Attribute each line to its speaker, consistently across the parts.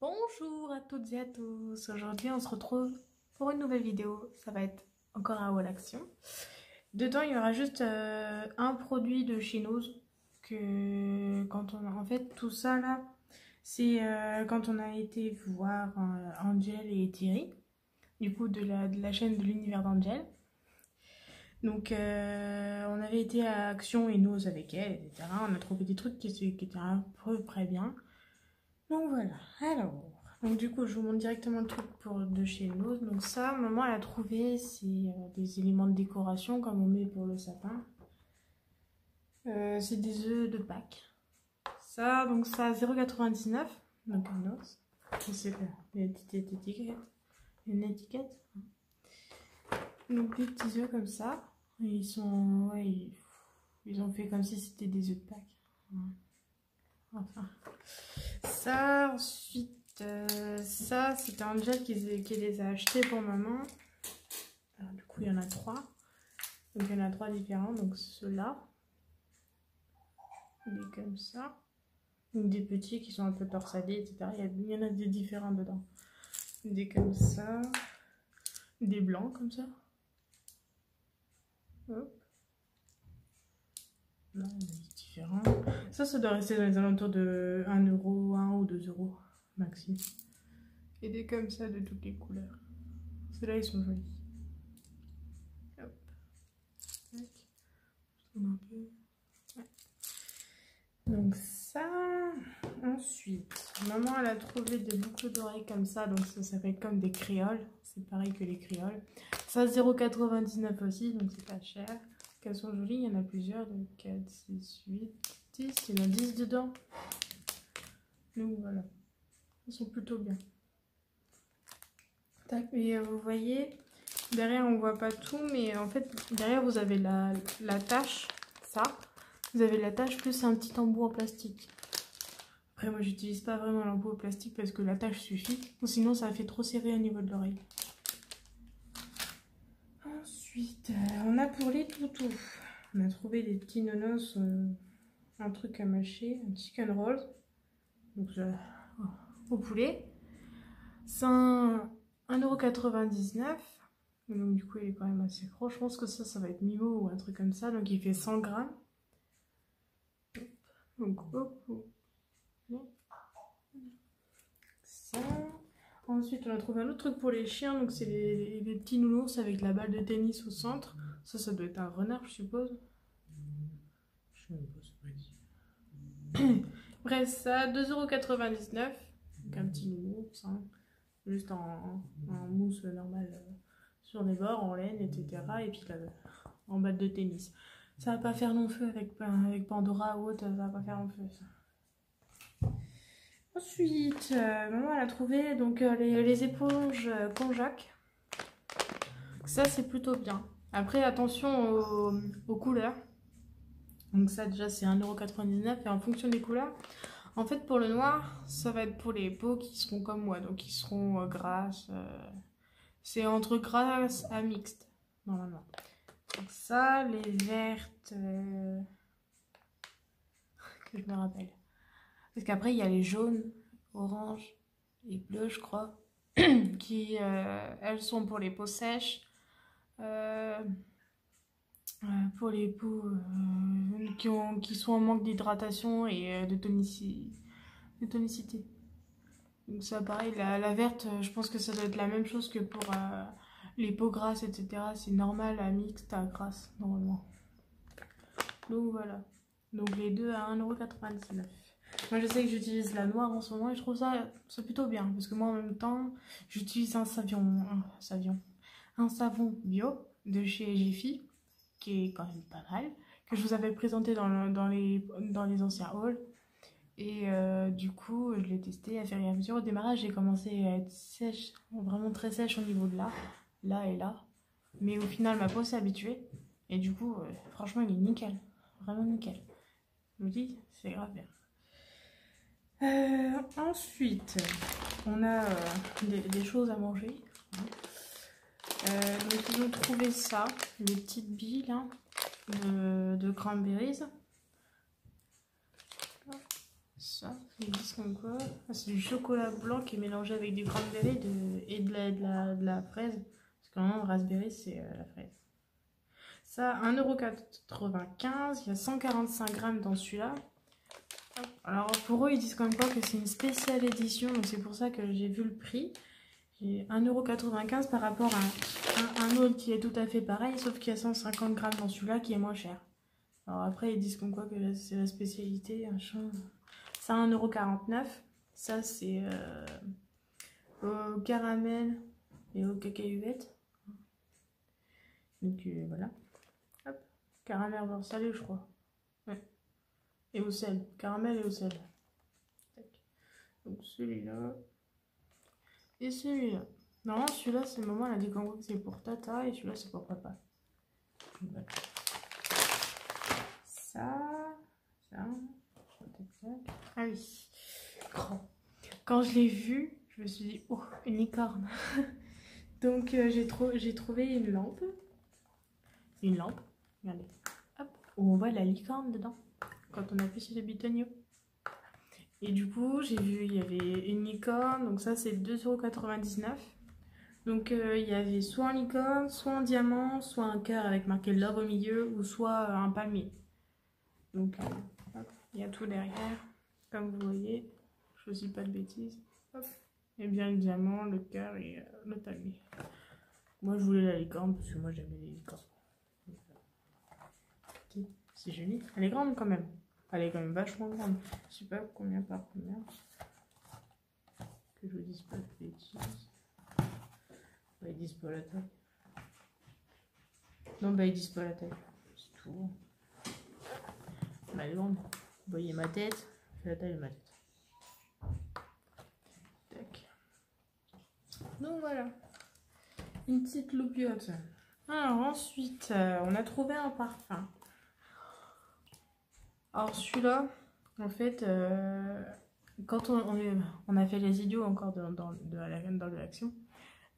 Speaker 1: Bonjour à toutes et à tous, aujourd'hui on se retrouve pour une nouvelle vidéo, ça va être encore un haul action. Dedans il y aura juste un produit de chez Nose, que quand on a, en fait tout ça là, c'est quand on a été voir Angel et Thierry, du coup de la chaîne de l'univers d'Angel. Donc on avait été à Action et Nose avec elle, etc. On a trouvé des trucs qui étaient à peu près bien. Donc voilà, alors, donc du coup je vous montre directement le truc de chez Nose. Donc ça, maman elle a trouvé, c'est des éléments de décoration comme on met pour le sapin. C'est des œufs de Pâques. Ça, donc ça à 0,99, donc un os. C'est une petite étiquette. Une étiquette. Donc des petits œufs comme ça. Et ils sont, ouais, ils ont fait comme si c'était des œufs de Pâques. Ouais. Enfin. Ça, ensuite, ça, c'était Angel qui les a achetés pour maman. Alors, du coup, il y en a 3. Donc, il y en a 3 différents. Donc, ceux-là. Des comme ça. Donc, des petits qui sont un peu torsadés, etc. Il y en a des différents dedans. Des comme ça. Des blancs comme ça. Hop. Là, il y en a des différents. Ça doit rester dans les alentours de 1 euro, 1 ou 2 euros maxi. Et des comme ça de toutes les couleurs. Ceux-là, ils sont jolis. Hop. Un peu. Ouais. Donc ça. Ensuite, maman, elle a trouvé des boucles d'oreilles comme ça. Donc ça s'appelle comme des créoles. C'est pareil que les créoles. Ça, 0,99 aussi. Donc c'est pas cher. Qu'elles sont jolies. Il y en a plusieurs. Donc 4, 6, 8, 10. Il y en a 10 dedans. Donc voilà. Elles sont plutôt bien. Tac. Et vous voyez, derrière on voit pas tout, mais en fait derrière vous avez la tache, ça. Vous avez la tache plus un petit embout en plastique. Après moi j'utilise pas vraiment l'embout en plastique parce que la tache suffit, ou sinon ça fait trop serré au niveau de l'oreille. Ensuite on a pour les toutous, on a trouvé des petits nonos, un truc à mâcher, un chicken roll, donc au poulet. C'est 1,99 €. Donc du coup il est quand même assez gros. Je pense que ça va être Mimo ou un truc comme ça. Donc il fait 100 grammes. Donc hop, hop. Ça. Ensuite on a trouvé un autre truc pour les chiens. Donc c'est les petits nounours avec la balle de tennis au centre. Ça doit être un renard je suppose. Je sais même pas, c'est pas dit. Bref ça, 2,99 €. Donc un petit nounours. Hein. Juste en mousse normale. Sur les bords, en laine, etc. Et puis là, en balle de tennis. Ça va pas faire long feu avec Pandora ou autre, ça va pas faire long feu ça. Ensuite, maman elle a trouvé donc les éponges Konjac. Ça c'est plutôt bien. Après attention aux couleurs. Donc ça déjà c'est 1,99 € et en fonction des couleurs. En fait pour le noir, ça va être pour les peaux qui seront comme moi, donc qui seront grasses. C'est entre grasse à mixte, normalement. Donc ça, les vertes... que je me rappelle. Parce qu'après, il y a les jaunes, oranges et bleus, je crois. Qui, elles sont pour les peaux sèches. Pour les peaux qui sont en manque d'hydratation et de tonicité. Donc ça, pareil, la verte, je pense que ça doit être la même chose que pour les peaux grasses, etc. C'est normal à mixte, à grasse, normalement. Donc voilà. Donc les deux à 1,99 €. Moi je sais que j'utilise la noire en ce moment et je trouve ça plutôt bien. Parce que moi en même temps, j'utilise un savon bio de chez Jiffy, qui est quand même pas mal. Que je vous avais présenté dans les anciens hauls. Et du coup, je l'ai testé à faire et à mesure. Au démarrage, j'ai commencé à être sèche, vraiment très sèche au niveau de là et là. Mais au final, ma peau s'est habituée. Et du coup, franchement, il est nickel. Vraiment nickel. Je vous dis, c'est grave bien. Ensuite, on a des choses à manger. Donc, ils ont trouvé ça, les petites billes là, de cranberries. Ça, ils disent comme quoi. Ah, c'est du chocolat blanc qui est mélangé avec du cranberry et de la fraise. Parce que normalement, le raspberry, c'est la fraise. Ça, 1,95 €. Il y a 145 grammes dans celui-là. Alors, pour eux, ils disent comme quoi que c'est une spéciale édition. Donc, c'est pour ça que j'ai vu le prix. J'ai 1,95 € par rapport à un autre qui est tout à fait pareil. Sauf qu'il y a 150 grammes dans celui-là qui est moins cher. Alors, après, ils disent comme quoi que c'est la spécialité. Ça, 1,49 €. Ça, c'est au caramel et au cacahuètes. Donc, voilà. Hop. Caramel beurre salé, je crois. Ouais. Et au sel. Caramel et au sel. Tac. Donc, celui-là. Et celui-là. Normalement, celui-là, c'est le moment, elle a dit qu'en gros, c'est pour Tata. Et celui-là, c'est pour papa. Voilà. Ça. Ah oui. Quand je l'ai vu, je me suis dit, oh, une licorne. Donc j'ai trouvé une lampe. Regardez. Hop, où on voit la licorne dedans. Quand on appuie sur le bitonio. Et du coup, j'ai vu, il y avait une licorne. Donc ça, c'est 2,99 €. Donc il y avait soit un licorne, soit un diamant, soit un cœur avec marqué love au milieu, ou soit un palmier. Donc hop, il y a tout derrière. Comme vous voyez, je ne dis pas de bêtises. Hop. Et bien le diamant, le cœur et le palmier. Moi je voulais la licorne parce que moi j'aimais les licornes. C'est joli. Elle est grande quand même. Elle est quand même vachement grande. Je sais pas combien par combien. Que je vous dise pas de bêtises. Bah, ils disent pas la taille. Non, bah ils disent pas la taille. C'est tout. Bah, elle est grande. Vous voyez ma tête. C'est la taille de ma tête. Tac. Donc voilà. Une petite loupiote. Alors ensuite, on a trouvé un parfum. Alors celui-là, en fait, quand on a fait les idiots encore dans de l'action,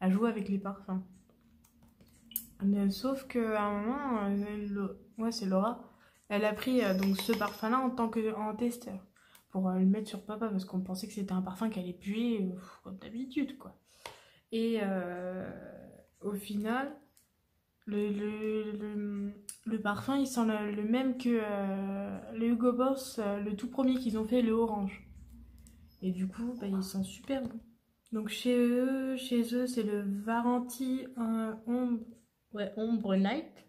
Speaker 1: à jouer avec les parfums. Sauf qu'à un moment, ouais, c'est Laura, elle a pris donc ce parfum-là en testeur pour le mettre sur papa parce qu'on pensait que c'était un parfum qui allait puer comme d'habitude, quoi. Et au final, le parfum, il sent le même que le Hugo Boss, le tout premier qu'ils ont fait, le orange. Et du coup, bah, il sent super bon. Donc chez eux c'est le Varanti Ombre Night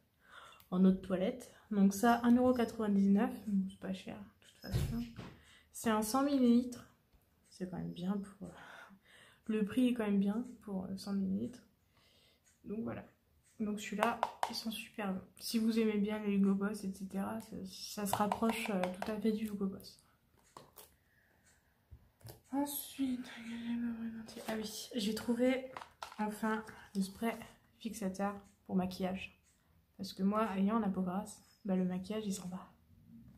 Speaker 1: en eau de toilette. Donc ça, 1,99 €. C'est pas cher, de toute façon. C'est un 100 ml. C'est quand même bien pour... Le prix est quand même bien pour 100 ml. Donc voilà. Donc celui-là, ils sont super bons. Si vous aimez bien les Hugo Boss, etc., ça se rapproche tout à fait du Hugo Boss. Ensuite, ah oui, j'ai trouvé enfin le spray fixateur pour maquillage. Parce que moi, ayant la peau grasse, bah, le maquillage il s'en va.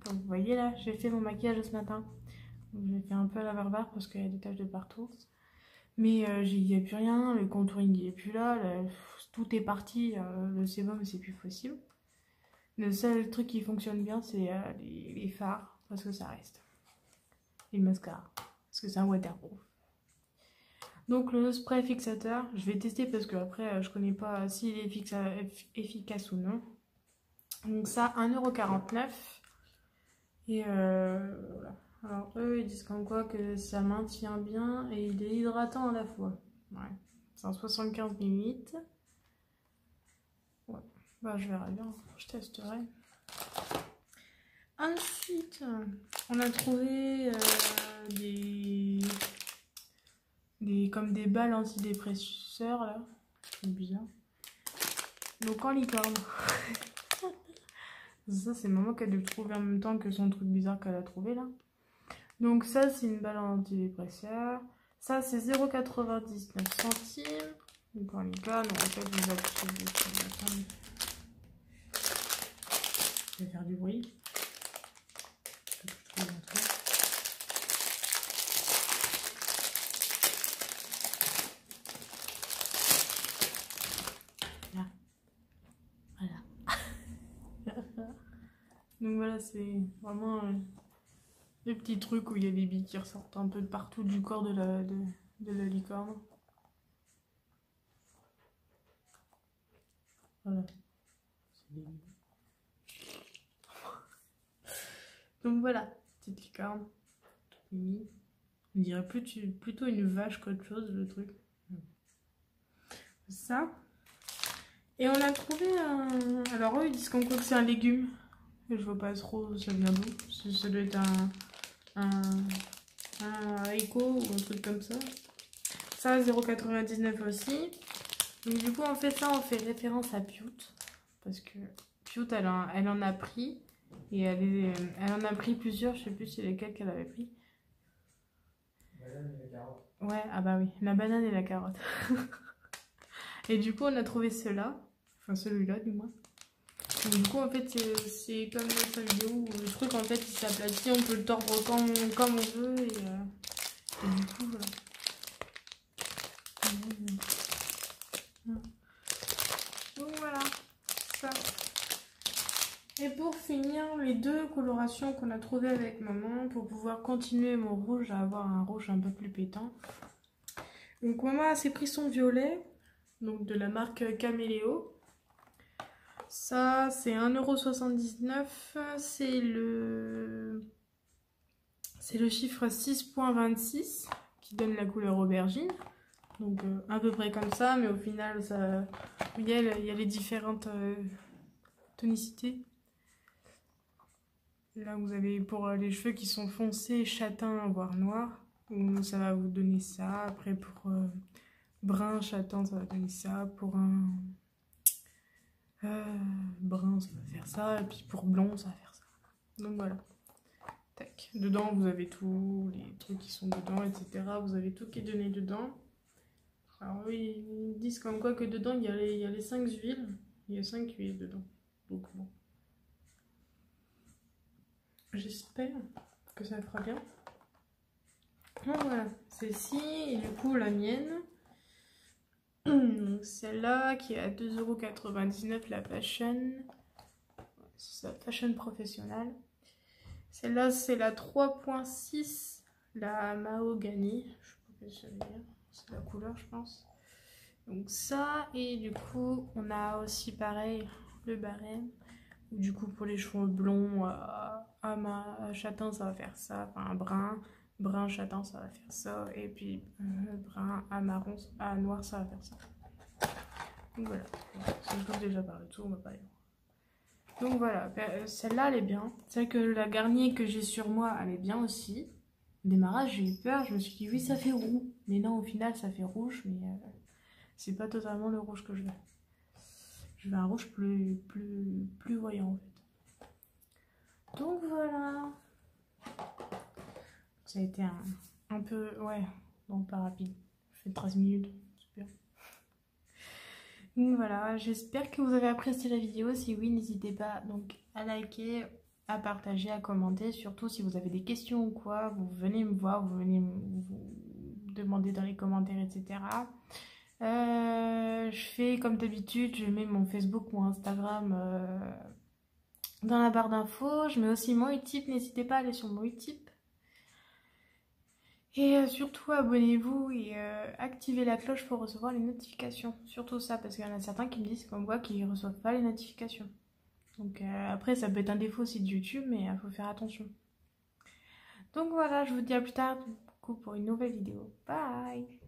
Speaker 1: Comme vous voyez là, j'ai fait mon maquillage ce matin. J'ai fait un peu à la barbare parce qu'il y a des taches de partout. Mais il n'y a plus rien, le contouring il n'est plus là, tout est parti, le sébum c'est plus possible. Le seul truc qui fonctionne bien c'est les fards, parce que ça reste. Et le mascara, parce que c'est un waterproof. Donc le spray fixateur, je vais tester parce que après je connais pas s'il est efficace ou non. Donc ça, 1,49 €. Et voilà. Alors eux ils disent comme quoi que ça maintient bien et il est hydratant à la fois. Ouais. 175 ml. Ouais. Bah je verrai bien, je testerai. Ensuite, on a trouvé comme des balles antidépresseurs là. C'est bizarre. Donc en licorne. Ça c'est maman qui a dû le trouver en même temps que son truc bizarre qu'elle a trouvé là. Donc ça c'est une balle antidépresseur. Ça c'est 0,99 €. Donc en licorne, on va faire des actions. Je vais faire du bruit. Là. Voilà. Donc voilà, c'est vraiment Les petits trucs où il y a des billes qui ressortent un peu de partout du corps de la licorne. Voilà. Donc voilà, petite licorne. On dirait plutôt une vache qu'autre chose, le truc. Ça. Et on a trouvé un... Alors eux, ils disent qu'en quoi que c'est un légume. Je vois pas trop ça vient d'où. Ça doit être un haricot ou un truc comme ça. Ça, 0,99 aussi. Donc du coup, en fait, ça, on fait référence à Piout. Parce que Piout, elle en a pris. Et elle en a pris plusieurs. Je sais plus c'est lesquelles qu'elle avait pris.
Speaker 2: La banane et la carotte.
Speaker 1: Ouais, ah bah oui, la banane et la carotte. Et du coup, on a trouvé ceux-là. Enfin, celui-là, du moins. Donc, du coup, en fait, c'est comme dans sa vidéo où le truc, en fait, il s'aplatit. On peut le tordre comme on veut. Et du coup, voilà. Donc, voilà. Ça. Et pour finir, les deux colorations qu'on a trouvées avec maman pour pouvoir continuer mon rouge à avoir un rouge un peu plus pétant. Donc, maman s'est pris son violet. Donc, de la marque Caméléo. Ça, c'est 1,79 €. C'est le chiffre 6,26 qui donne la couleur aubergine. Donc, à peu près comme ça, mais au final, ça, il y a les différentes tonicités. Là, vous avez pour les cheveux qui sont foncés, châtains, voire noirs. Ça va vous donner ça. Après, pour brun, châtain, ça va donner ça. Pour un... brun, ça va faire ça, et puis pour blond, ça va faire ça. Donc voilà. Tac. Dedans, vous avez tous les trucs qui sont dedans, etc. Vous avez tout qui est donné dedans. Alors oui, ils disent comme quoi que dedans, il y a les 5 huiles. Il y a 5 huiles dedans. Donc bon. J'espère que ça fera bien. Donc voilà, celle-ci, et du coup la mienne. Celle-là qui est à 2,99 €, la Fashion. C'est la Fashion professionnelle. Celle-là, c'est la 3,6, la Mahogany. Je sais pas ce que ça veut dire. C'est la couleur, je pense. Donc ça, et du coup, on a aussi pareil le barème. Du coup, pour les cheveux blonds, à châtain, ça va faire ça. Enfin, brun châtain, ça va faire ça. Et puis, brun à marron, à noir, ça va faire ça. Donc voilà. Si je vous ai déjà parlé de tout, on va pas aller. Donc voilà, celle-là, elle est bien. Celle que la Garnier que j'ai sur moi, elle est bien aussi. Au démarrage, j'ai eu peur. Je me suis dit, oui, ça fait roux. Mais non, au final, ça fait rouge. Mais c'est pas totalement le rouge que je veux. Je veux un rouge plus voyant, en fait. Donc voilà. Ça a été un peu, ouais, donc pas rapide. Je fais 13 minutes. Super. Donc voilà, j'espère que vous avez apprécié la vidéo. Si oui, n'hésitez pas donc à liker, à partager, à commenter. Surtout si vous avez des questions ou quoi, vous venez me voir, vous venez vous demander dans les commentaires, etc. Je fais comme d'habitude, je mets mon Facebook ou Instagram dans la barre d'infos. Je mets aussi mon Utip, n'hésitez pas à aller sur mon Utip. Et surtout, abonnez-vous et activez la cloche pour recevoir les notifications. Surtout ça, parce qu'il y en a certains qui me disent comme moi qu'ils ne reçoivent pas les notifications. Donc après, ça peut être un défaut aussi de YouTube, mais il faut faire attention. Donc voilà, je vous dis à plus tard du coup, pour une nouvelle vidéo. Bye!